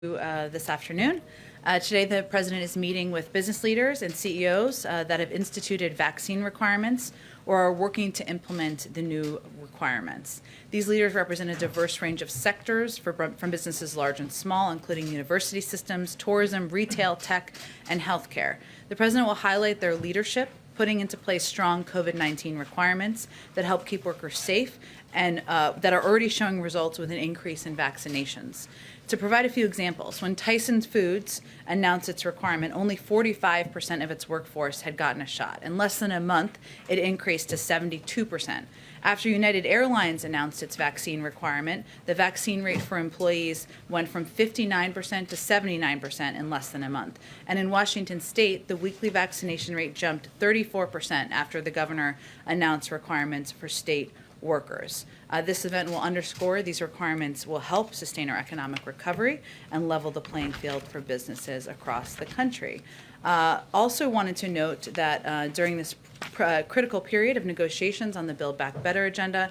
This afternoon. Today, the President is meeting with business leaders and CEOs that have instituted vaccine requirements or are working to implement the new requirements. These leaders represent a diverse range of sectors from businesses large and small, including university systems, tourism, retail, tech, and healthcare. The President will highlight their leadership, putting into place strong COVID-19 requirements that help keep workers safe and that are already showing results with an increase in vaccinations. To provide a few examples, when Tyson Foods announced its requirement, only 45% of its workforce had gotten a shot. In less than a month, it increased to 72%. After United Airlines announced its vaccine requirement, the vaccine rate for employees went from 59% to 79% in less than a month. And in Washington state, the weekly vaccination rate jumped 34% after the governor announced requirements for state workers. This event will underscore these requirements will help sustain our economic recovery and level the playing field for businesses across the country. Also wanted to note that during this critical period of negotiations on the Build Back Better agenda,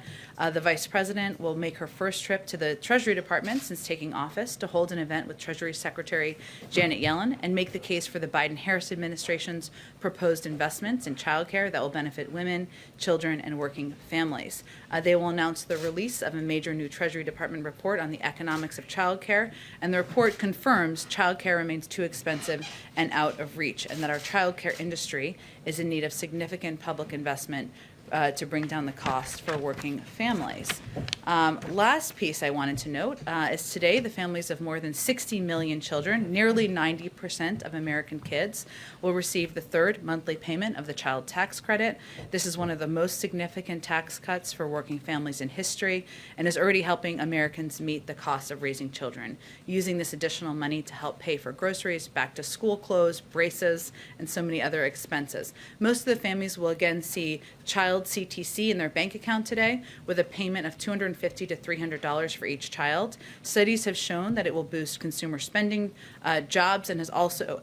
the Vice President will make her first trip to the Treasury Department since taking office to hold an event with Treasury Secretary Janet Yellen and make the case for the Biden-Harris administration's proposed investments in childcare that will benefit women, children, and working families. They will announce the release of a major new Treasury Department report on the economics of childcare, and the report confirms childcare remains too expensive and out of reach, and that our childcare industry is in need of significant public investment to bring down the cost for working families. Last piece I wanted to note is today the families of more than 60 million children, nearly 90% of American kids, will receive the third monthly payment of the child tax credit. This is one of the most significant tax cuts for working families in history and is already helping Americans meet the cost of raising children, using this additional money to help pay for groceries, back to school clothes, braces, and so many other expenses. Most of the families will again see child CTC in their bank account today with a payment of $250 to $300 for each child. Studies have shown that it will boost consumer spending, jobs, and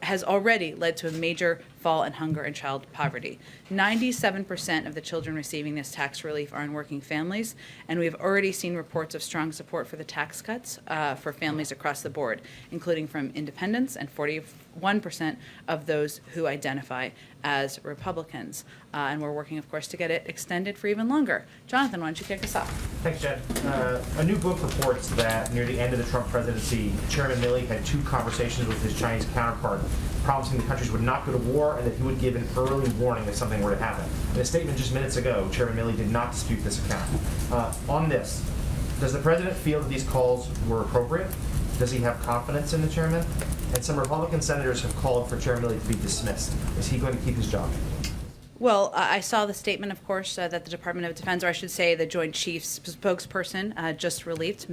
has already led to a major fall in hunger and child poverty. 97% of the children receiving this tax relief are in working families, and we've already seen reports of strong support for the tax cuts for families across the board, including from independents and 41% of those who identify as Republicans. And we're working, of course, to get it extended for even longer. Jonathan, why don't you kick us off? Thanks, Jen. A new book reports that near the end of the Trump presidency, Chairman Milley had 2 conversations with his Chinese counterpart, promising the countries would not go to war and that he would give an early warning if something were to happen. In a statement just minutes ago, Chairman Milley did not dispute this account. On this, does the president feel that these calls were appropriate? Does he have confidence in the chairman? And some Republican senators have called for Chairman Milley to be dismissed. Is he going to keep his job? Well, I saw the statement, of course, that the Department of Defense, or I should say the Joint Chiefs spokesperson, just released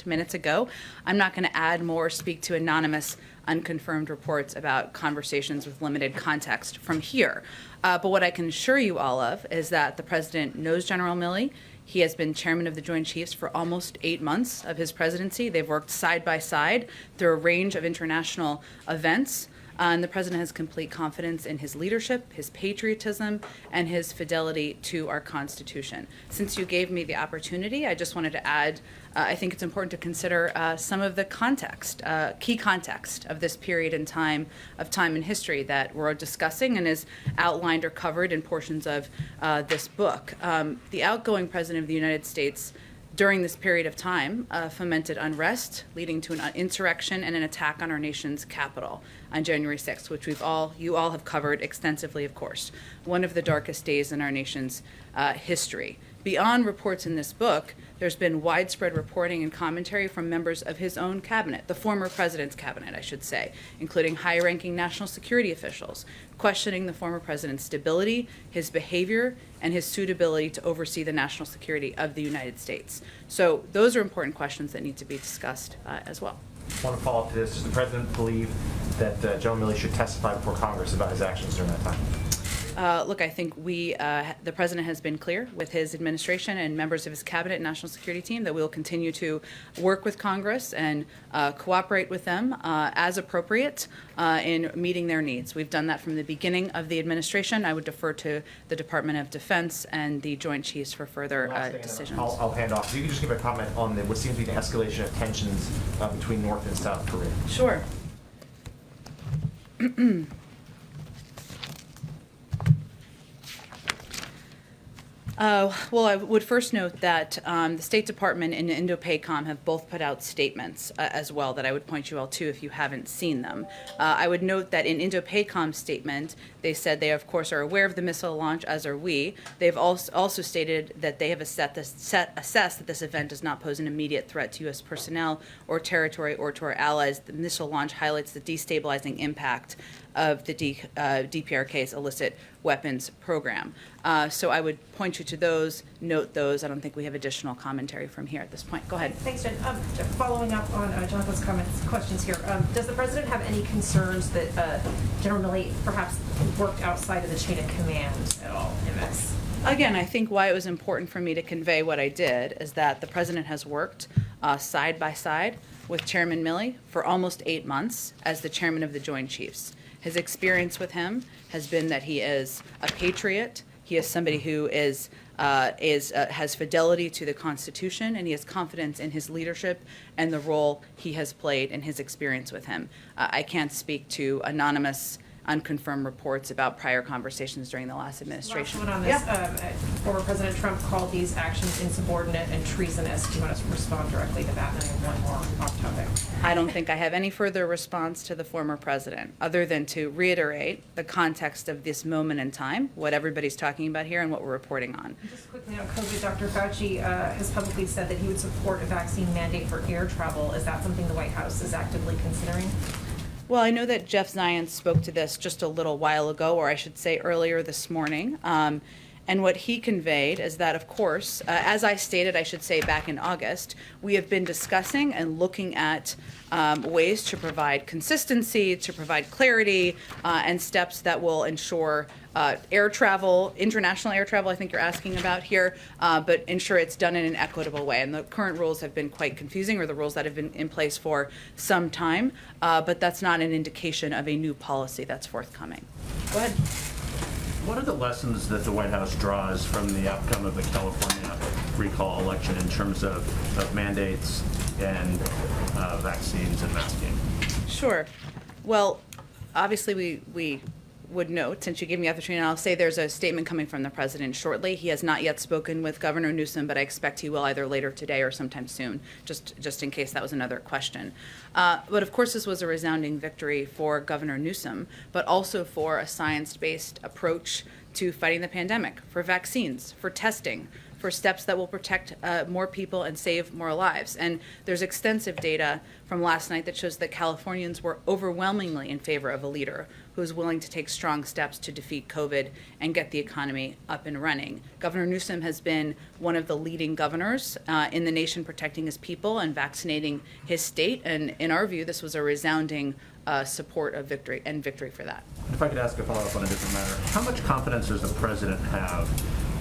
minutes ago. I'm not going to add more or speak to anonymous, unconfirmed reports about conversations with limited context from here. But what I can assure you all of is that the President knows General Milley. He has been chairman of the Joint Chiefs for almost 8 months of his presidency. They've worked side by side through a range of international events. And the president has complete confidence in his leadership, his patriotism, and his fidelity to our Constitution. Since you gave me the opportunity, I just wanted to add, I think it's important to consider some of the context, key context of this period in time in history that we're discussing and is outlined or covered in portions of this book. The outgoing president of the United States during this period of time fomented unrest, leading to an insurrection and an attack on our nation's capital on January 6th, which you all have covered extensively, of course. One of the darkest days in our nation's history. Beyond reports in this book, there's been widespread reporting and commentary from members of his own cabinet, the former president's cabinet, I should say, including high-ranking national security officials, questioning the former president's stability, his behavior, and his suitability to oversee the national security of the United States. So those are important questions that need to be discussed as well. I want to follow up to this. Does the president believe that General Milley should testify before Congress about his actions during that time? Look, I think the president has been clear with his administration and members of his cabinet and national security team that we will continue to work with Congress and cooperate with them as appropriate in meeting their needs. We've done that from the beginning of the administration. I would defer to the Department of Defense and the Joint Chiefs for further decisions. I'll hand off. If you could just give a comment on what seems to be the escalation of tensions between North and South Korea. Sure. Well, I would first note that the State Department and Indo-PACOM have both put out statements as well that I would point you all to if you haven't seen them. I would note that in Indo-PACOM's statement, they said they, of course, are aware of the missile launch, as are we. They've also stated that they have assessed that this event does not pose an immediate threat to U.S. personnel or territory or to our allies. The missile launch highlights the destabilizing impact of the DPRK's illicit weapons program. So I would point you to those, note those. I don't think we have additional commentary from here at this point. Go ahead. Thanks, Jen. Following up on Jonathan's questions here, does the president have any concerns that General Milley perhaps worked outside of the chain of command at all in this? Again, I think why it was important for me to convey what I did is that the president has worked side by side with Chairman Milley for almost 8 months as the chairman of the Joint Chiefs. His experience with him has been that he is a patriot. He is somebody who has fidelity to the Constitution, and he has confidence in his leadership and the role he has played in his experience with him. I can't speak to anonymous, unconfirmed reports about prior conversations during the last administration. Last one on this. Former President Trump called these actions insubordinate and treasonous. Do you want us to respond directly to that? And then one more off topic. I don't think I have any further response to the former president, other than to reiterate the context of this moment in time, what everybody's talking about here, and what we're reporting on. Just quickly on COVID, Dr. Fauci has publicly said that he would support a vaccine mandate for air travel. Is that something the White House is actively considering? Well, I know that Jeff Zients spoke to this just a little while ago, or I should say earlier this morning. And what he conveyed is that, of course, as I stated, I should say back in August, we have been discussing and looking at ways to provide consistency, to provide clarity, and steps that will ensure air travel, international air travel, I think you're asking about here, but ensure it's done in an equitable way. And the current rules have been quite confusing, or the rules that have been in place for some time, but that's not an indication of a new policy that's forthcoming. Go ahead. What are the lessons that the White House draws from the outcome of the California recall election in terms of mandates and vaccines and masking? Sure. Well, obviously we would note, since you gave me the opportunity, and I'll say there's a statement coming from the president shortly. He has not yet spoken with Governor Newsom, but I expect he will either later today or sometime soon, just in case that was another question. But of course, this was a resounding victory for Governor Newsom, but also for a science-based approach to fighting the pandemic, for vaccines, for testing, for steps that will protect more people and save more lives. And there's extensive data from last night that shows that Californians were overwhelmingly in favor of a leader who is willing to take strong steps to defeat COVID and get the economy up and running. Governor Newsom has been one of the leading governors in the nation protecting his people and vaccinating his state. And in our view, this was a resounding support of victory for that. If I could ask a follow-up on a different matter, how much confidence does the president have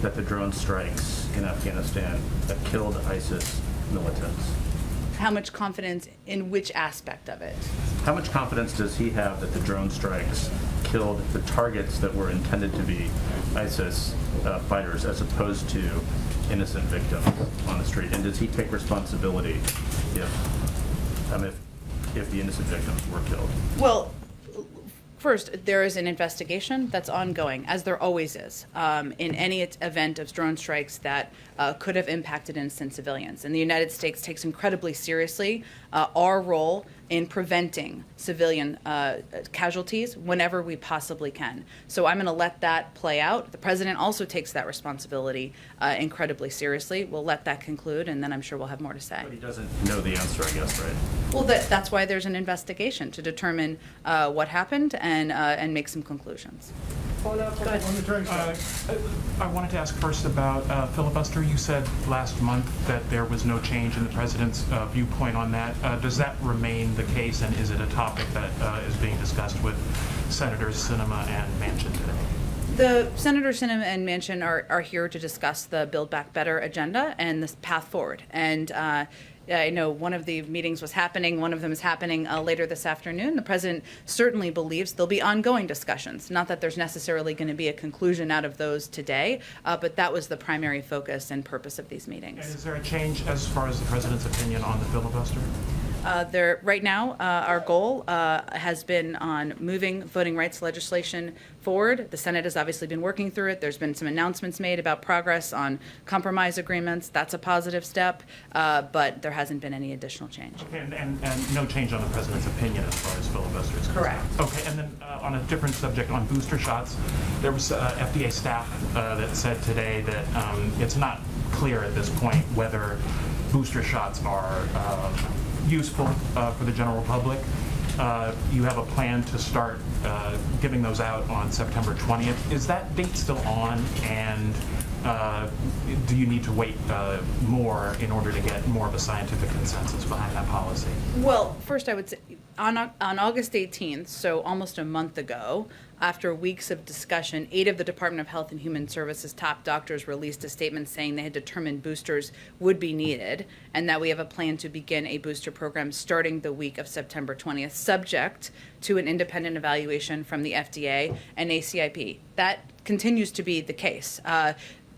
that the drone strikes in Afghanistan that killed ISIS militants? How much confidence in which aspect of it? How much confidence does he have that the drone strikes killed the targets that were intended to be ISIS fighters as opposed to innocent victims on the street? And does he take responsibility if the innocent victims were killed? Well, first, there is an investigation that's ongoing, as there always is, in any event of drone strikes that could have impacted innocent civilians. And the United States takes incredibly seriously our role in preventing civilian casualties whenever we possibly can. So I'm going to let that play out. The president also takes that responsibility incredibly seriously. We'll let that conclude, and then I'm sure we'll have more to say. But he doesn't know the answer, I guess, right? Well, that's why there's an investigation to determine what happened and make some conclusions. On the drone I wanted to ask first about filibuster. You said last month that there was no change in the president's viewpoint on that. Does that remain the case, and is it a topic that is being discussed with Senators Sinema and Manchin today? The Senator Sinema and Manchin are here to discuss the Build Back Better agenda and the path forward. And I know one of the meetings was happening. One of them is happening later this afternoon. The president certainly believes there'll be ongoing discussions. Not that there's necessarily going to be a conclusion out of those today, but that was the primary focus and purpose of these meetings. And is there a change as far as the president's opinion on the filibuster? Right now, our goal has been on moving voting rights legislation forward. The Senate has obviously been working through it. There's been some announcements made about progress on compromise agreements. That's a positive step, but there hasn't been any additional change. Okay, and no change on the president's opinion as far as filibuster is concerned? Correct. Okay, and then on a different subject, on booster shots, there was FDA staff that said today that it's not clear at this point whether booster shots are useful for the general public. You have a plan to start giving those out on September 20th. Is that date still on? And do you need to wait more in order to get more of a scientific consensus behind that policy? Well, first I would say on August 18th, so almost a month ago, after weeks of discussion, 8 of the Department of Health and Human Services top doctors released a statement saying they had determined boosters would be needed and that we have a plan to begin a booster program starting the week of September 20th, subject to an independent evaluation from the FDA and ACIP. That continues to be the case.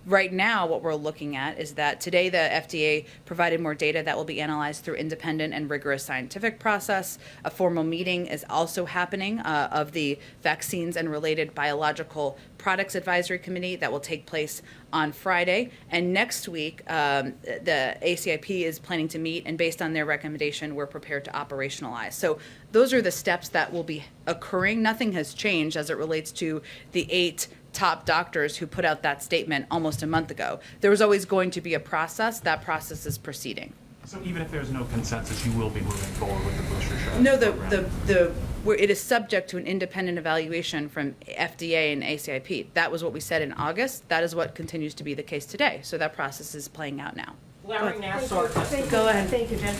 Right now, what we're looking at is that today the FDA provided more data that will be analyzed through independent and rigorous scientific process. A formal meeting is also happening of the Vaccines and Related Biological Products Advisory Committee that will take place on Friday. And next week, the ACIP is planning to meet, and based on their recommendation, we're prepared to operationalize. So those are the steps that will be occurring. Nothing has changed as it relates to the 8 top doctors who put out that statement almost a month ago. There was always going to be a process. That process is proceeding. So even if there's no consensus, you will be moving forward with the booster shot No, program? where it is subject to an independent evaluation from FDA and ACIP. That was what we said in August. That is what continues to be the case today. So that process is playing out now. Larry Nassar. Go ahead. Thank you, Jen.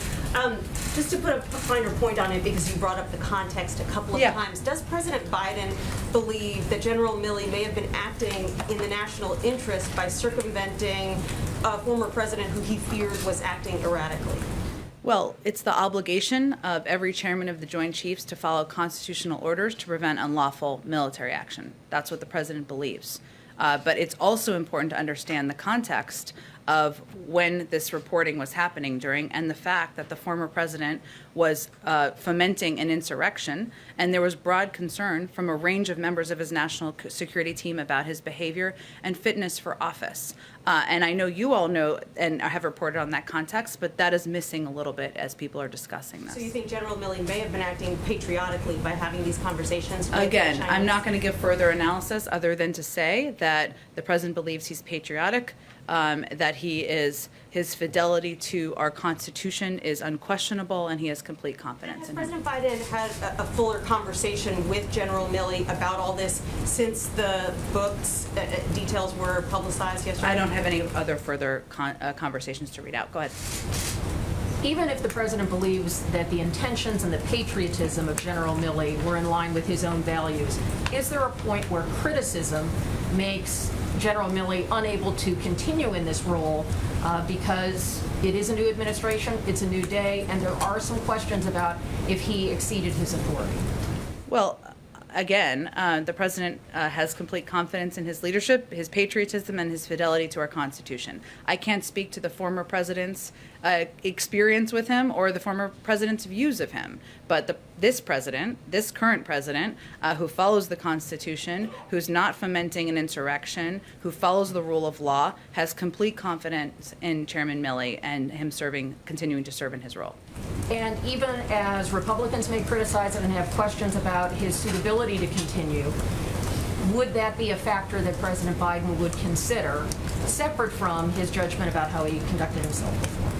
Just to put a finer point on it, because you brought up the context a couple of Yeah. times, does President Biden believe that General Milley may have been acting in the national interest by circumventing a former president who he feared was acting erratically? Well, it's the obligation of every chairman of the Joint Chiefs to follow constitutional orders to prevent unlawful military action. That's what the president believes. But it's also important to understand the context of when this reporting was happening during, and the fact that the former president was fomenting an insurrection, and there was broad concern from a range of members of his national security team about his behavior and fitness for office. And I know you all know and have reported on that context, but that is missing a little bit as people are discussing this. So you think General Milley may have been acting patriotically by having these conversations with Again, the I'm Chinese? not going to give further analysis other than to say that the president believes he's patriotic, that his fidelity to our Constitution is unquestionable, and he has complete confidence Has in him. President Biden had a fuller conversation with General Milley about all this since the book's details were publicized yesterday? I don't have any other further conversations to read out. Go ahead. Even if the president believes that the intentions and the patriotism of General Milley were in line with his own values, is there a point where criticism makes General Milley unable to continue in this role because it is a new administration, it's a new day, and there are some questions about if he exceeded his authority? Well, again, the president has complete confidence in his leadership, his patriotism, and his fidelity to our Constitution. I can't speak to the former president's experience with him or the former president's views of him, but this current president, who follows the Constitution, who's not fomenting an insurrection, who follows the rule of law, has complete confidence in Chairman Milley and him continuing to serve in his role. And even as Republicans may criticize it and have questions about his suitability to continue, would that be a factor that President Biden would consider, separate from his judgment about how he conducted himself before?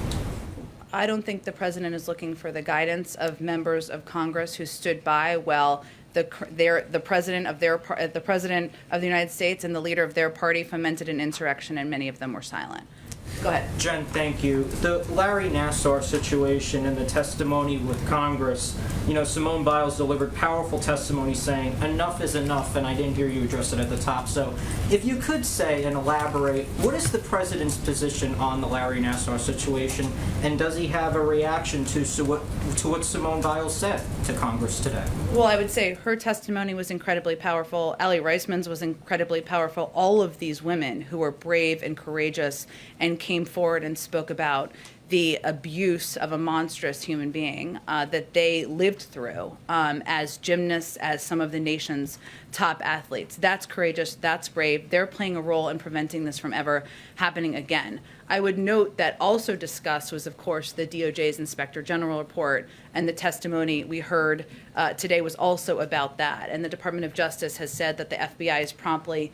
I don't think the president is looking for the guidance of members of Congress who stood by while the president of the United States and the leader of their party fomented an insurrection, and many of them were silent. Go ahead. Jen, thank you. The Larry Nassar situation and the testimony with Congress, Simone Biles delivered powerful testimony saying enough is enough, and I didn't hear you address it at the top. So if you could say and elaborate, what is the president's position on the Larry Nassar situation, and does he have a reaction to what Simone Biles said to Congress today? Well, I would say her testimony was incredibly powerful. Allie Reisman's was incredibly powerful. All of these women who were brave and courageous and came forward and spoke about the abuse of a monstrous human being that they lived through as gymnasts, as some of the nation's top athletes. That's courageous. That's brave. They're playing a role in preventing this from ever happening again. I would note that also discussed was, of course, the DOJ's Inspector General report, and the testimony we heard today was also about that. And the Department of Justice has said that the FBI is promptly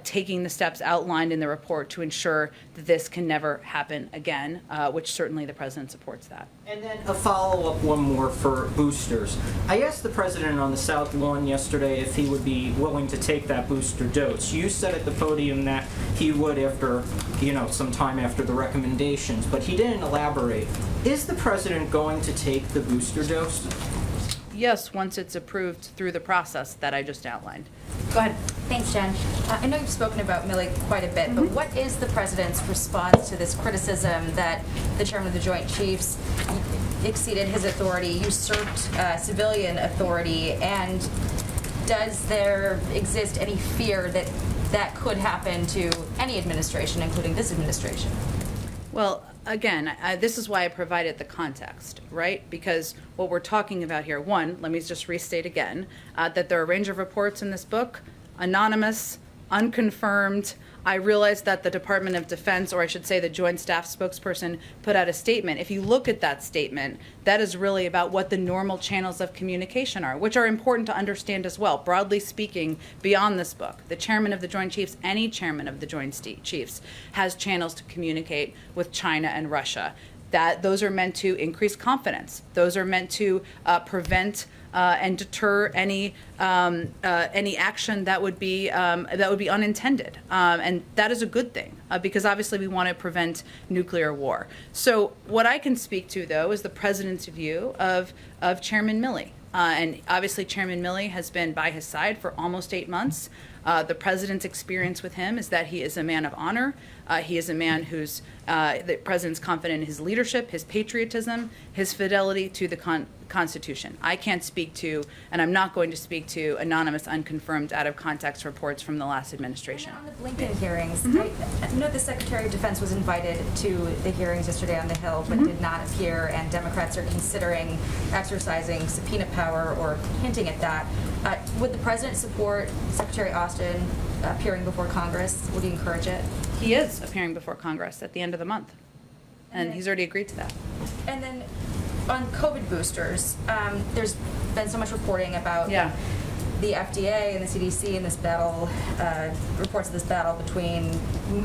taking the steps outlined in the report to ensure that this can never happen again, which certainly the president supports that. And then a follow-up, one more for boosters. I asked the president on the South Lawn yesterday if he would be willing to take that booster dose. You said at the podium that he would after, some time after the recommendations, but he didn't elaborate. Is the president going to take the booster dose? Yes, once it's approved through the process that I just outlined. Go ahead. Thanks, Jen. I know you've spoken about Milley quite a bit, but what is the president's response to this criticism that the chairman of the Joint Chiefs exceeded his authority, usurped civilian authority, and does there exist any fear that that could happen to any administration, including this administration? Well, again, this is why I provided the context, right? Because what we're talking about here, one, let me just restate again, that there are a range of reports in this book, anonymous, unconfirmed. I realize that the Department of Defense, or I should say the Joint Staff spokesperson, put out a statement. If you look at that statement, that is really about what the normal channels of communication are, which are important to understand as well. Broadly speaking, beyond this book, the chairman of the Joint Chiefs, any chairman of the Joint Chiefs, has channels to communicate with China and Russia. That those are meant to increase confidence. Those are meant to prevent and deter any action that would be unintended, and that is a good thing because obviously we want to prevent nuclear war. So what I can speak to though is the president's view of Chairman Milley, and obviously Chairman Milley has been by his side for almost 8 months. The president's experience with him is that he is a man of honor. He is a man who's the president's confident in his leadership, his patriotism, his fidelity to the Constitution. I can't speak to, and I'm not going to speak to, anonymous, unconfirmed, out of context reports from the last administration. And on the Blinken hearings, I know the Secretary of Defense was invited to the hearings yesterday on the Hill, but did not appear, and Democrats are considering exercising subpoena power or hinting at that. Would the president support Secretary Austin appearing before Congress? Would he encourage it? He is appearing before Congress at the end of the month, and he's already agreed to that. And then on COVID boosters, there's been so much reporting about the FDA and the CDC in this battle, reports of this battle between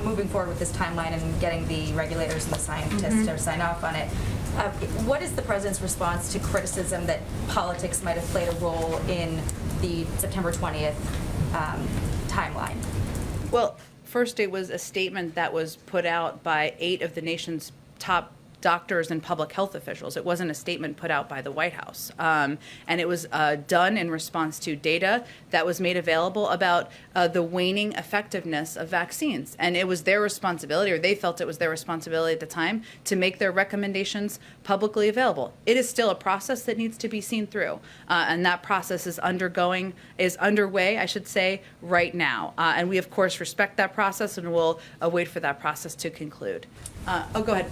moving forward with this timeline and getting the regulators and the scientists to sign off on it. What is the president's response to criticism that politics might have played a role in the September 20th timeline? Well, first, it was a statement that was put out by 8 of the nation's top doctors and public health officials. It wasn't a statement put out by the White House. And it was done in response to data that was made available about the waning effectiveness of vaccines. And it was their responsibility, or they felt it was their responsibility at the time, to make their recommendations publicly available. It is still a process that needs to be seen through. And that process is underway, I should say, right now. And we, of course, respect that process and will wait for that process to conclude. Go ahead.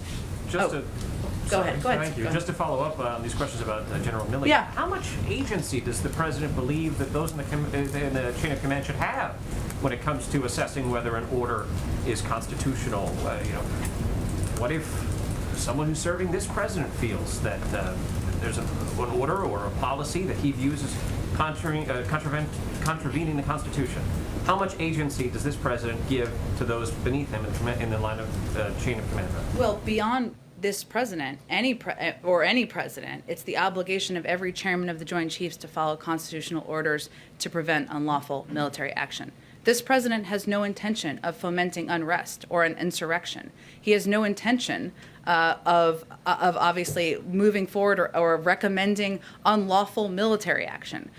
Go ahead. Thank you. Just to follow up on these questions about General Milley. Yeah. How much agency does the president believe that those in the chain of command should have when it comes to assessing whether an order is constitutional? What if someone who's serving this president feels that there's an order or a policy that he views as contravening the Constitution? How much agency does this president give to those beneath him in the line of chain of command? Well, beyond this president, any president, it's the obligation of every chairman of the Joint Chiefs to follow constitutional orders to prevent unlawful military action. This president has no intention of fomenting unrest or an insurrection. He has no intention of obviously moving forward or recommending unlawful military action.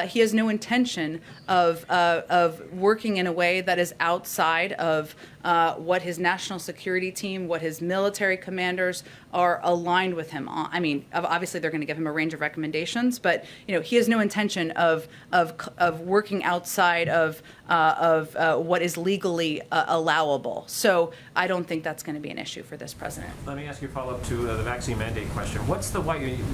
He has no intention of working in a way that is outside of what his national security team, what his military commanders are aligned with him on. I mean, obviously they're going to give him a range of recommendations, but he has no intention of working outside of what is legally allowable. So I don't think that's going to be an issue for this president. Let me ask you a follow-up to the vaccine mandate question. What's the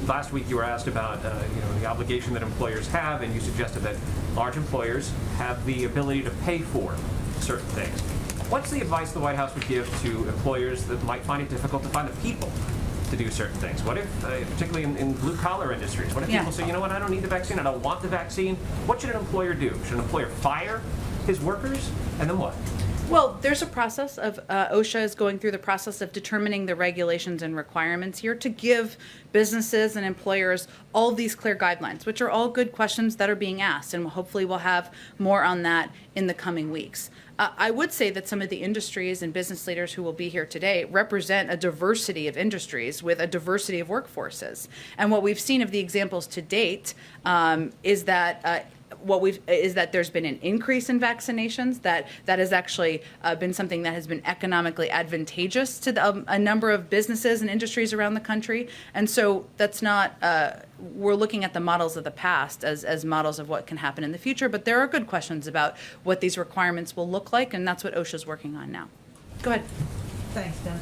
last week you were asked about the obligation that employers have, and you suggested that large employers have the ability to pay for certain things. What's the advice the White House would give to employers that might find it difficult to find the people to do certain things? What if, particularly in blue-collar industries, what if people say, you know what, I don't need the vaccine, I don't want the vaccine? What should an employer do? Should an employer fire his workers? And then what? Well, there's a process of, OSHA is going through the process of determining the regulations and requirements here to give businesses and employers all these clear guidelines, which are all good questions that are being asked, and hopefully we'll have more on that in the coming weeks. I would say that some of the industries and business leaders who will be here today represent a diversity of industries with a diversity of workforces. And what we've seen of the examples to date is that there's been an increase in vaccinations, that has actually been something that has been economically advantageous to a number of businesses and industries around the country. And so that's not, we're looking at the models of the past as models of what can happen in the future, but there are good questions about what these requirements will look like, and that's what OSHA's working on now. Go ahead. Thanks, Dan.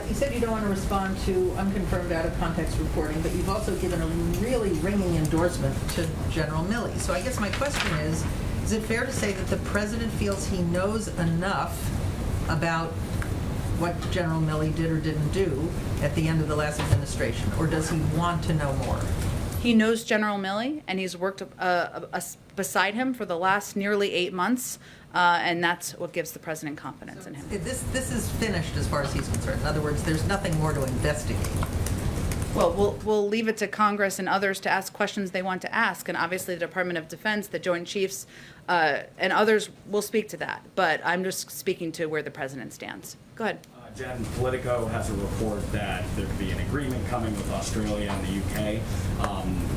You said you don't want to respond to unconfirmed out-of-context reporting, but you've also given a really ringing endorsement to General Milley. So I guess my question is it fair to say that the president feels he knows enough about what General Milley did or didn't do at the end of the last administration, or does he want to know more? He knows General Milley, and he's worked beside him for the last nearly 8 months, and that's what gives the president confidence in him. This is finished as far as he's concerned. In other words, there's nothing more to investigate. Well, we'll leave it to Congress and others to ask questions they want to ask, and obviously the Department of Defense, the Joint Chiefs, and others will speak to that. But I'm just speaking to where the president stands. Go ahead. Jen, Politico has a report that there could be an agreement coming with Australia and the UK.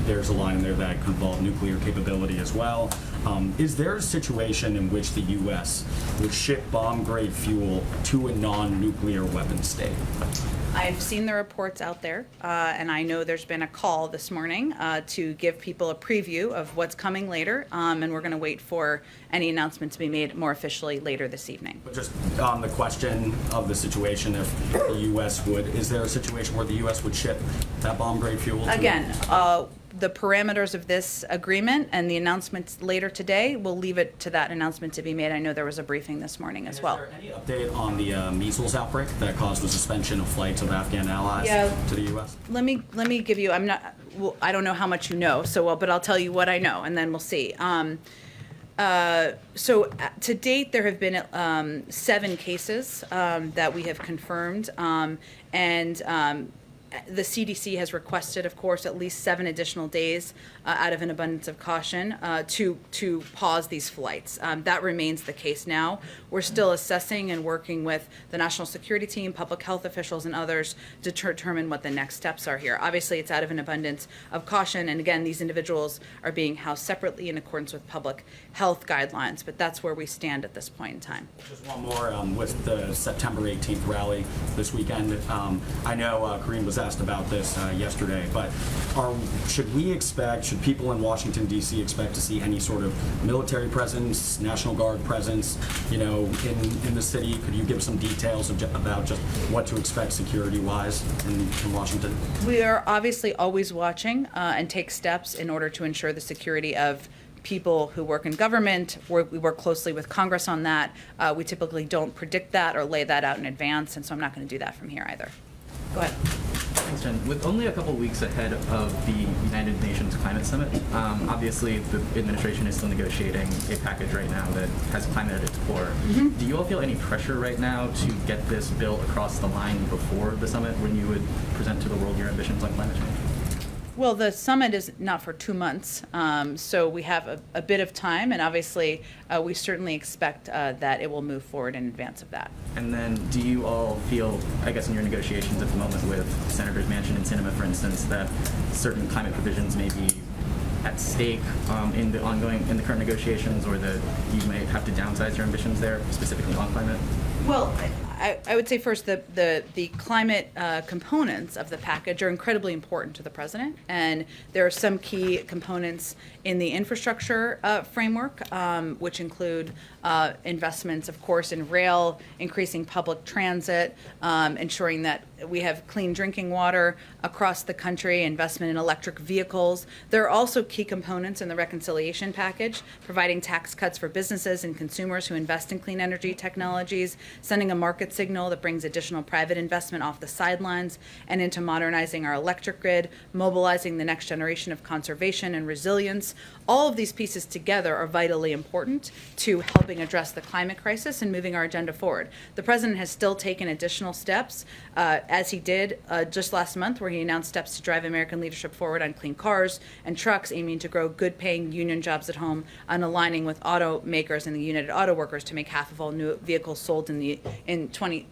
There's a line in there that could involve nuclear capability as well. Is there a situation in which the U.S. would ship bomb-grade fuel to a non-nuclear weapon state? I've seen the reports out there, and I know there's been a call this morning to give people a preview of what's coming later, and we're going to wait for any announcement to be made more officially later this evening. But just on the question of the situation, if the U.S. would, is there a situation where the U.S. would ship that bomb-grade fuel to? Again, the parameters of this agreement and the announcements later today, we'll leave it to that announcement to be made. I know there was a briefing this morning as well. Is there any update on the measles outbreak that caused the suspension of flights of Afghan allies to the U.S.? Let me give you, I don't know how much you know, but I'll tell you what I know, and then we'll see. So to date, there have been 7 cases that we have confirmed, and the CDC has requested, of course, at least 7 additional days out of an abundance of caution to pause these flights. That remains the case now. We're still assessing and working with the national security team, public health officials, and others to determine what the next steps are here. Obviously, it's out of an abundance of caution, and again, these individuals are being housed separately in accordance with public health guidelines, but that's where we stand at this point in time. Just one more with the September 18th rally this weekend. I know Kareem was asked about this yesterday, but should people in Washington, D.C. expect to see any sort of military presence, National Guard presence, in the city? Could you give some details about just what to expect security-wise in Washington? We are obviously always watching and take steps in order to ensure the security of people who work in government. We work closely with Congress on that. We typically don't predict that or lay that out in advance, and so I'm not going to do that from here either. Go ahead. Thanks, Jen. With only a couple weeks ahead of the United Nations Climate Summit, obviously the administration is still negotiating a package right now that has climate at its core. Mm-hmm. Do you all feel any pressure right now to get this bill across the line before the summit when you would present to the world your ambitions on climate change? Well, the summit is not for 2 months, so we have a bit of time, and obviously we certainly expect that it will move forward in advance of that. And then do you all feel, I guess in your negotiations at the moment with Senators Manchin and Sinema, for instance, that certain climate provisions may be at stake in the current negotiations, or that you may have to downsize your ambitions there, specifically on climate? Well, I would say first the climate components of the package are incredibly important to the president, and there are some key components in the infrastructure framework, which include investments, of course, in rail, increasing public transit, ensuring that we have clean drinking water across the country, investment in electric vehicles. There are also key components in the reconciliation package, providing tax cuts for businesses and consumers who invest in clean energy technologies, sending a market signal that brings additional private investment off the sidelines and into modernizing our electric grid, mobilizing the next generation of conservation and resilience. All of these pieces together are vitally important to helping address the climate crisis and moving our agenda forward. The president has still taken additional steps, as he did just last month, where he announced steps to drive American leadership forward on clean cars and trucks, aiming to grow good-paying union jobs at home, and aligning with automakers and the United Auto Workers to make half of all new vehicles sold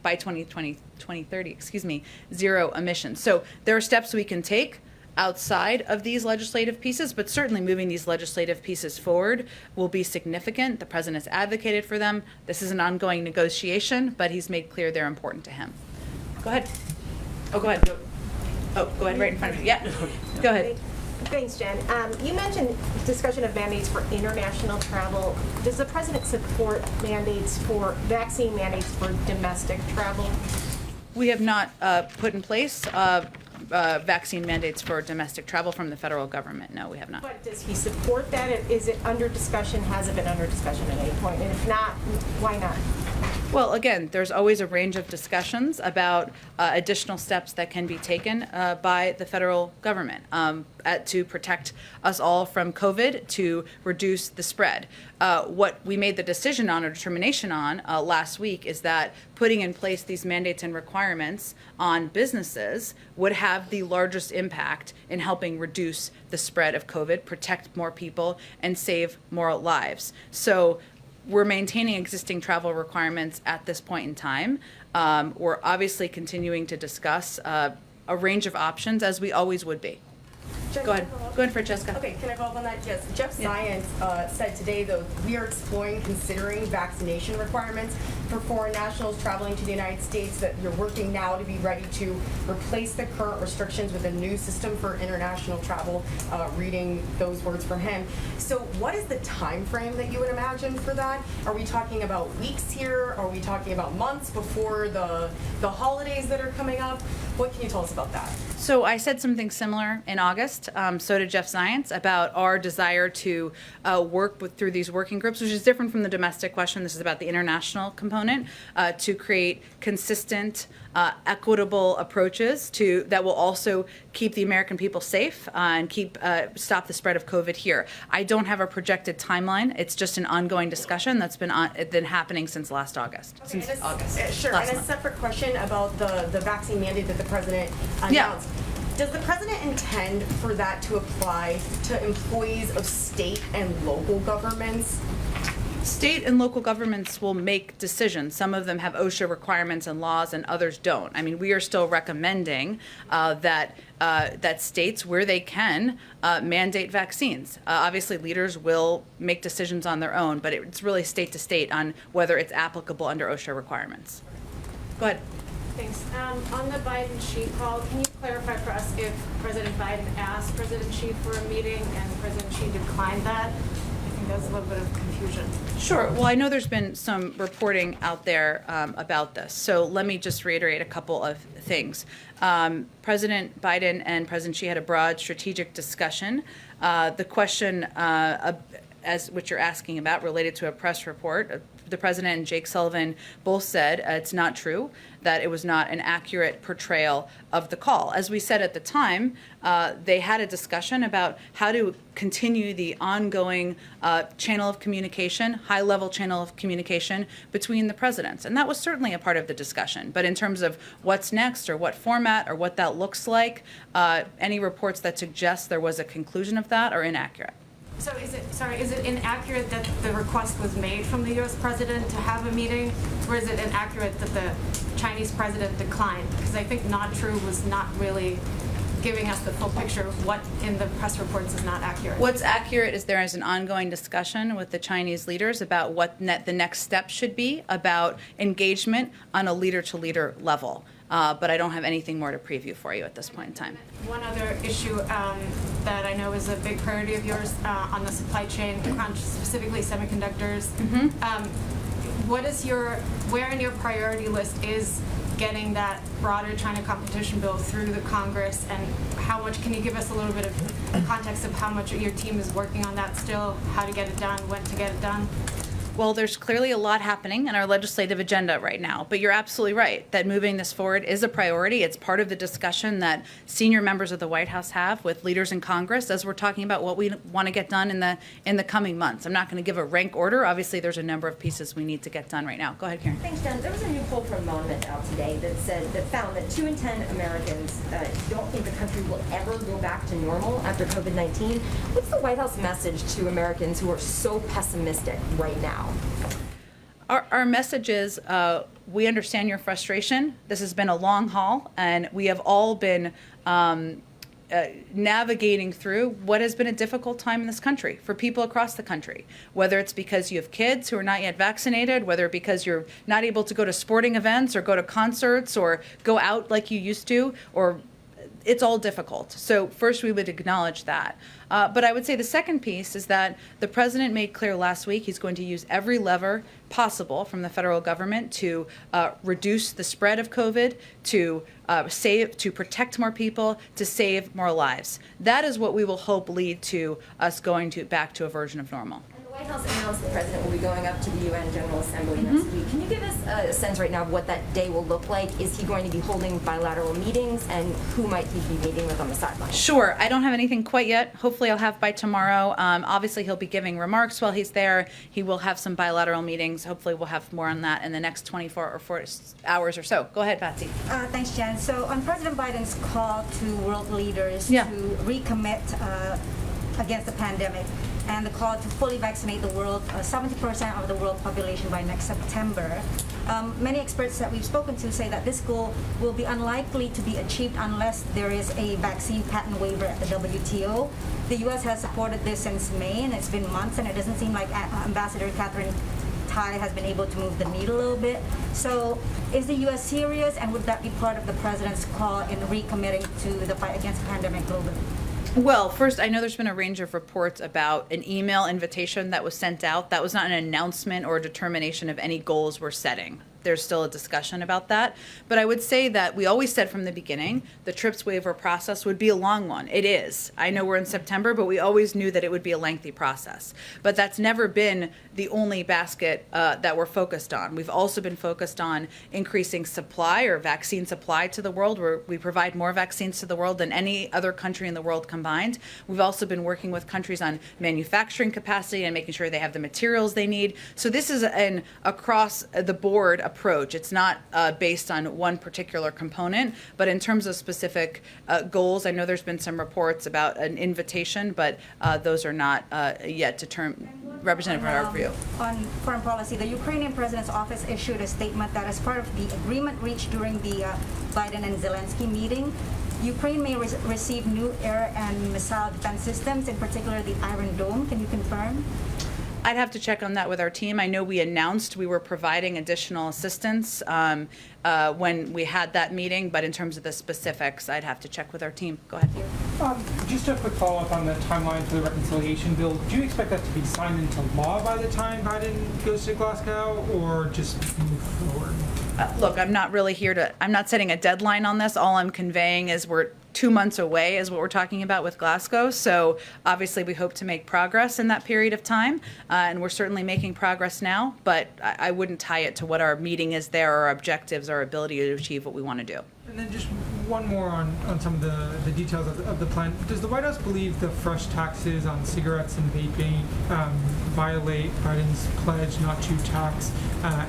by 2030, zero emissions. So there are steps we can take outside of these legislative pieces, but certainly moving these legislative pieces forward will be significant. The president has advocated for them. This is an ongoing negotiation, but he's made clear they're important to him. Go ahead. Oh, go ahead. Oh, go ahead, right in front of you. Yeah, go ahead. Thanks, Jen. You mentioned discussion of mandates for international travel. Does the president support vaccine mandates for domestic travel? We have not put in place vaccine mandates for domestic travel from the federal government. No, we have not. But does he support that? Is it under discussion? Has it been under discussion at any point? And if not, why not? Well, again, there's always a range of discussions about additional steps that can be taken by the federal government to protect us all from COVID, to reduce the spread. What we made the decision on or determination on last week is that putting in place these mandates and requirements on businesses would have the largest impact in helping reduce the spread of COVID, protect more people, and save more lives. So we're maintaining existing travel requirements at this point in time. We're obviously continuing to discuss a range of options, as we always would be. Jen, Go ahead. Go ahead for it, Jessica. Okay, can I follow up on that? Yes. Jeff Zients said today, though, we are considering vaccination requirements for foreign nationals traveling to the United States, that you're working now to be ready to replace the current restrictions with a new system for international travel, reading those words from him. So what is the time frame that you would imagine for that? Are we talking about weeks here? Are we talking about months before the holidays that are coming up? What can you tell us about that? So I said something similar in August. So did Jeff Zients, about our desire to work through these working groups, which is different from the domestic question. This is about the international component, to create consistent, equitable approaches that will also keep the American people safe and stop the spread of COVID here. I don't have a projected timeline. It's just an ongoing discussion that's been happening since last August. Okay, since August. Sure. And a separate question about the vaccine mandate that the president announced. Yeah. Does the president intend for that to apply to employees of state and local governments? State and local governments will make decisions. Some of them have OSHA requirements and laws, and others don't. I mean, we are still recommending that states, where they can, mandate vaccines. Obviously, leaders will make decisions on their own, but it's really state to state on whether it's applicable under OSHA requirements. Go ahead. Thanks. On the Biden-Xi call, can you clarify for us if President Biden asked President Xi for a meeting and President Xi declined that? I think there's a little bit of confusion. Sure. Well, I know there's been some reporting out there about this. So let me just reiterate a couple of things. President Biden and President Xi had a broad strategic discussion. The question as which you're asking about, related to a press report, the president and Jake Sullivan both said, it's not true, that it was not an accurate portrayal of the call. As we said at the time, they had a discussion about how to continue the ongoing channel of communication, high-level channel of communication between the presidents. And that was certainly a part of the discussion. But in terms of what's next or what format or what that looks like, any reports that suggest there was a conclusion of that are inaccurate. So is it inaccurate that the request was made from the U.S. president to have a meeting, or is it inaccurate that the Chinese president declined? Because I think not true was not really giving us the full picture of what in the press reports is not accurate. What's accurate is there is an ongoing discussion with the Chinese leaders about what the next step should be about engagement on a leader-to-leader level. But I don't have anything more to preview for you at this point in time. One other issue that I know is a big priority of yours on the supply chain crunch, specifically semiconductors. Where in your priority list is getting that broader China competition bill through the Congress, and how much, can you give us a little bit of context of how much your team is working on that still, how to get it done, when to get it done? Well, there's clearly a lot happening in our legislative agenda right now, but you're absolutely right that moving this forward is a priority. It's part of the discussion that senior members of the White House have with leaders in Congress as we're talking about what we want to get done in the coming months. I'm not going to give a rank order. Obviously, there's a number of pieces we need to get done right now. Go ahead, Karen. Thanks, Jen. There was a new poll from Monmouth out today that found that 2 in 10 Americans don't think the country will ever go back to normal after COVID-19. What's the White House message to Americans who are so pessimistic right now? Our message is we understand your frustration. This has been a long haul, and we have all been navigating through what has been a difficult time in this country for people across the country, whether it's because you have kids who are not yet vaccinated, whether because you're not able to go to sporting events or go to concerts or go out like you used to, or it's all difficult. So first, we would acknowledge that. But I would say the second piece is that the president made clear last week he's going to use every lever possible from the federal government to reduce the spread of COVID, to protect more people, to save more lives. That is what we will hope lead to us going back to a version of normal. The White House announced the president will be going up to the UN General Assembly next week. Can you give us a sense right now of what that day will look like? Is he going to be holding bilateral meetings, and who might he be meeting with on the sidelines? Sure. I don't have anything quite yet. Hopefully I'll have by tomorrow. Obviously he'll be giving remarks while he's there. He will have some bilateral meetings. Hopefully we'll have more on that in the next 24 or 4 hours or so. Go ahead, Patsy. Thanks, Jen. So on President Biden's call to world leaders to recommit against the pandemic, and the call to fully vaccinate the world, 70% of the world population by next September. Many experts that we've spoken to say that this goal will be unlikely to be achieved unless there is a vaccine patent waiver at the WTO. The U.S. has supported this since May, and it's been months, and it doesn't seem like Ambassador Catherine Tai has been able to move the needle a little bit. So is the U.S. serious, and would that be part of the president's call in recommitting to the fight against the pandemic globally? Well, first, I know there's been a range of reports about an email invitation that was sent out. That was not an announcement or a determination of any goals we're setting. There's still a discussion about that. But I would say that we always said from the beginning the TRIPS waiver process would be a long one. It is. I know we're in September, but we always knew that it would be a lengthy process. But that's never been the only basket that we're focused on. We've also been focused on increasing supply or vaccine supply to the world, where we provide more vaccines to the world than any other country in the world combined. We've also been working with countries on manufacturing capacity and making sure they have the materials they need. So this is an across-the-board approach. It's not based on one particular component, but in terms of specific goals, I know there's been some reports about an invitation, but those are not yet representative of our view. On foreign policy, the Ukrainian president's office issued a statement that as part of the agreement reached during the Biden and Zelensky meeting, Ukraine may receive new air and missile defense systems, in particular the Iron Dome. Can you confirm? I'd have to check on that with our team. I know we announced we were providing additional assistance when we had that meeting, but in terms of the specifics, I'd have to check with our team. Go ahead. Just a quick follow-up on the timeline for the reconciliation bill. Do you expect that to be signed into law by the time Biden goes to Glasgow, or just move forward? Look, I'm not really I'm not setting a deadline on this. All I'm conveying is we're 2 months away is what we're talking about with Glasgow. So obviously we hope to make progress in that period of time, and we're certainly making progress now, but I wouldn't tie it to what our meeting is there, our objectives, our ability to achieve what we want to do. And then just one more on some of the details of the plan. Does the White House believe the fresh taxes on cigarettes and vaping violate Biden's pledge not to tax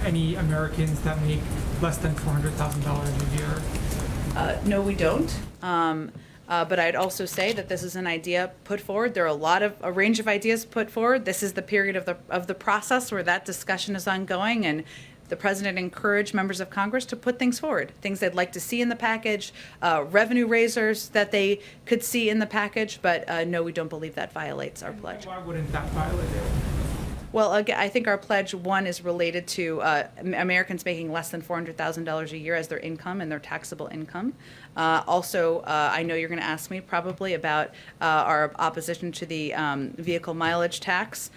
any Americans that make less than $400,000 a year? No, we don't. But I'd also say that this is an idea put forward. There are a range of ideas put forward. This is the period of the process where that discussion is ongoing, and the president encouraged members of Congress to put things forward, things they'd like to see in the package, revenue raisers that they could see in the package. But no, we don't believe that violates our pledge. Why wouldn't that violate it? Well, again, I think our pledge, one, is related to Americans making less than $400,000 a year as their income and their taxable income. Also, I know you're going to ask me probably about our opposition to the vehicle mileage tax.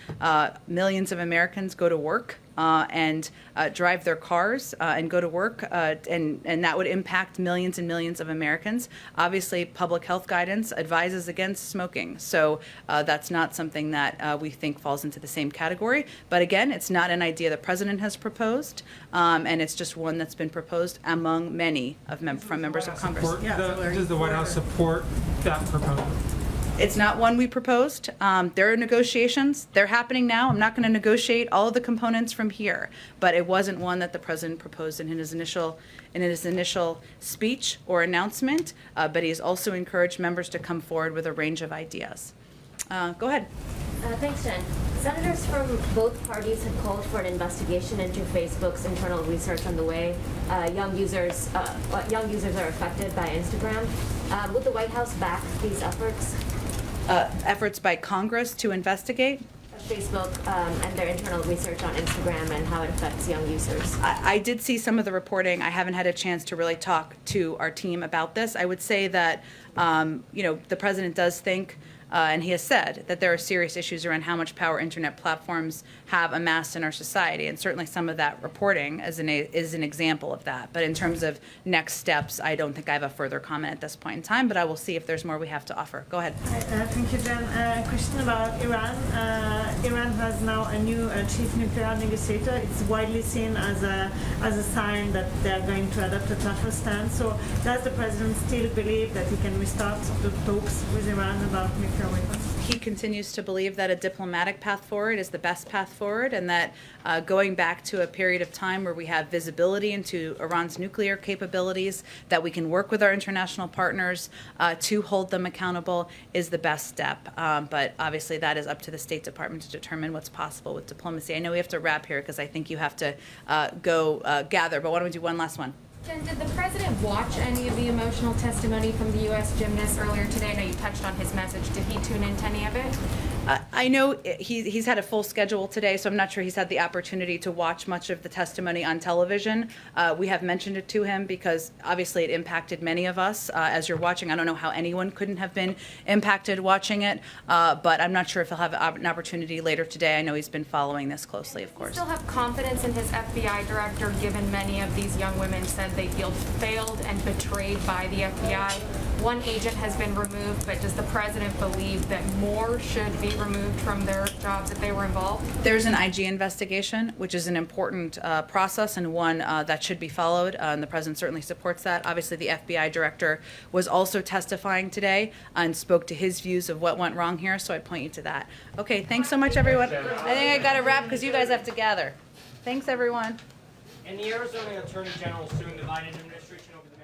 Millions of Americans go to work and drive their cars and go to work, and that would impact millions and millions of Americans. Obviously, public health guidance advises against smoking, so that's not something that we think falls into the same category. But again, it's not an idea the president has proposed, and it's just one that's been proposed among many from members of Congress. Does the White House support that proposal? It's not one we proposed. There are negotiations. They're happening now. I'm not going to negotiate all of the components from here, but it wasn't one that the president proposed in his initial speech or announcement. But he has also encouraged members to come forward with a range of ideas. Go ahead. Thanks, Jen. Senators from both parties have called for an investigation into Facebook's internal research on the way young users are affected by Instagram. Would the White House back these efforts? Efforts by Congress to investigate? Facebook and their internal research on Instagram and how it affects young users. I did see some of the reporting. I haven't had a chance to really talk to our team about this. I would say that, the president does think, and he has said that there are serious issues around how much power internet platforms have amassed in our society, and certainly some of that reporting is an example of that. But in terms of next steps, I don't think I have a further comment at this point in time, but I will see if there's more we have to offer. Go ahead. Thank you, Jen. Question about Iran. Iran has now a new chief nuclear negotiator. It's widely seen as a sign that they are going to adopt a tougher stance. So does the president still believe that he can restart the talks with Iran about nuclear weapons? He continues to believe that a diplomatic path forward is the best path forward, and that going back to a period of time where we have visibility into Iran's nuclear capabilities, that we can work with our international partners to hold them accountable is the best step. But obviously that is up to the State Department to determine what's possible with diplomacy. I know we have to wrap here because I think you have to go gather, but why don't we do one last one? Jen, did the president watch any of the emotional testimony from the U.S. gymnasts earlier today? I know you touched on his message. Did he tune into any of it? I know he's had a full schedule today, so I'm not sure he's had the opportunity to watch much of the testimony on television. We have mentioned it to him because obviously it impacted many of us as you're watching. I don't know how anyone couldn't have been impacted watching it, but I'm not sure if he'll have an opportunity later today. I know he's been following this closely, of course. Do you still have confidence in his FBI director, given many of these young women said they feel failed and betrayed by the FBI? One agent has been removed, but does the president believe that more should be removed from their jobs if they were involved? There's an IG investigation, which is an important process and one that should be followed, and the president certainly supports that. Obviously, the FBI director was also testifying today and spoke to his views of what went wrong here, so I'd point you to that. Okay, thanks so much, everyone. I think I got to wrap because you guys have to gather. Thanks, everyone. And the Arizona Attorney General suing the Biden administration over the